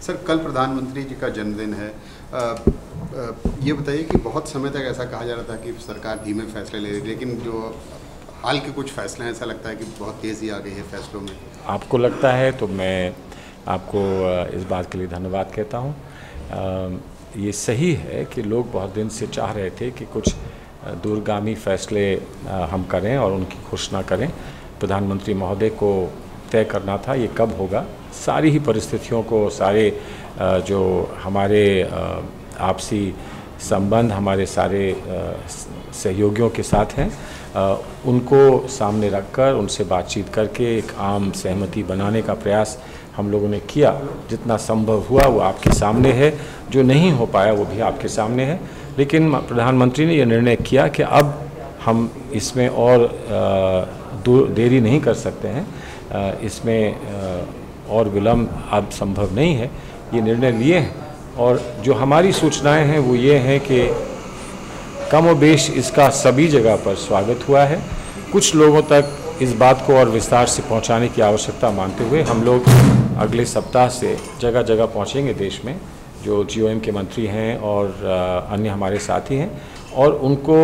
Sir, कल प्रधानमंत्री जी का जन्मदिन है। ये बताइए कि बहुत समय तक ऐसा कहा जा रहा था कि सरकार धीमे फैसले ले रही, लेकिन जो हाल के कुछ फैसले हैं ऐसा लगता है कि बहुत तेज़ी आ गई है फैसलों में। आपको लगता है तो मैं आपको इस बात के लिए धन्यवाद कहता हूँ। ये सही है कि लोग बहुत दिन से चाह रहे थे कि कुछ दूरगामी फैसले हम करें और उनकी घोषणा करें। प्रधानमंत्री महोदय को तय करना था ये कब होगा। सारी ही परिस्थितियों को, सारे जो हमारे आपसी संबंध हमारे सारे सहयोगियों के साथ हैं, उनको सामने रखकर उनसे बातचीत करके एक आम सहमति बनाने का प्रयास हम लोगों ने किया। जितना संभव हुआ वो आपके सामने है, जो नहीं हो पाया वो भी आपके सामने है। लेकिन प्रधानमंत्री ने यह निर्णय किया कि अब हम इसमें और देरी नहीं कर सकते हैं, इसमें और विलम्ब अब संभव नहीं है। ये निर्णय लिए हैं और जो हमारी सूचनाएं हैं वो ये हैं कि कमोबेश इसका सभी जगह पर स्वागत हुआ है। कुछ लोगों तक इस बात को और विस्तार से पहुंचाने की आवश्यकता मानते हुए हम लोग अगले सप्ताह से जगह जगह पहुंचेंगे देश में, जो GOM के मंत्री हैं और अन्य हमारे साथी हैं, और उनको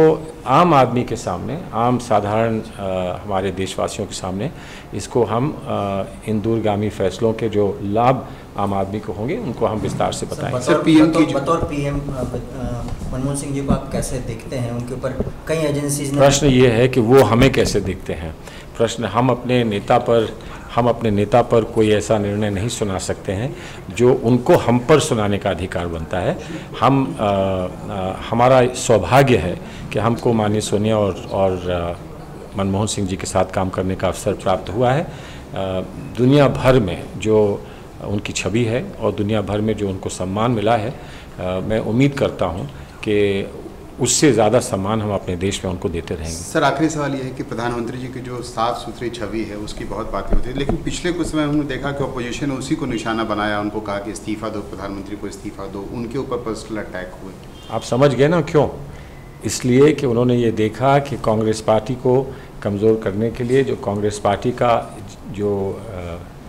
आम आदमी के सामने, आम साधारण हमारे देशवासियों के सामने इसको हम इन दूरगामी फैसलों के जो लाभ आम आदमी को होंगे उनको हम विस्तार से बताएंगे। बतौर PM मनमोहन सिंह जी को आप कैसे देखते हैं? उनके ऊपर कई एजेंसीज ने प्रश्न ये है कि वो हमें कैसे देखते हैं। प्रश्न हम अपने नेता पर कोई ऐसा निर्णय नहीं सुना सकते हैं जो उनको हम पर सुनाने का अधिकार बनता है। हमारा सौभाग्य है कि हमको माननीय सोनिया और मनमोहन सिंह जी के साथ काम करने का अवसर प्राप्त हुआ है। दुनिया भर में जो उनकी छवि है और दुनिया भर में जो उनको सम्मान मिला है, मैं उम्मीद करता हूं कि उससे ज़्यादा सम्मान हम अपने देश में उनको देते रहेंगे। सर, आखिरी सवाल ये है कि प्रधानमंत्री जी की जो साफ सुथरी छवि है उसकी बहुत बातें होती है, लेकिन पिछले कुछ समय हमने देखा कि अपोजिशन ने उसी को निशाना बनाया, उनको कहा कि इस्तीफा दो, प्रधानमंत्री को इस्तीफा दो, उनके ऊपर पर्सनल अटैक हुए। आप समझ गए ना क्यों? इसलिए कि उन्होंने ये देखा कि कांग्रेस पार्टी को कमज़ोर करने के लिए जो कांग्रेस पार्टी का जो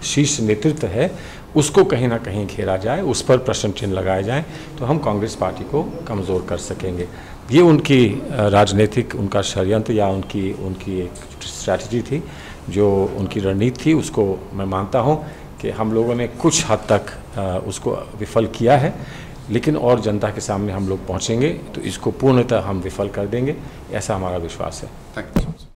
शीर्ष नेतृत्व है उसको कहीं ना कहीं घेरा जाए, उस पर प्रश्न चिन्ह लगाए जाएं, तो हम कांग्रेस पार्टी को कमज़ोर कर सकेंगे। ये उनकी राजनीतिक उनका षड्यंत्र या उनकी एक स्ट्रैटेजी थी, जो उनकी रणनीति थी। उसको मैं मानता हूँ कि हम लोगों ने कुछ हद तक उसको विफल किया है, लेकिन और जनता के सामने हम लोग पहुँचेंगे तो इसको पूर्णतः हम विफल कर देंगे, ऐसा हमारा विश्वास है। Thank you.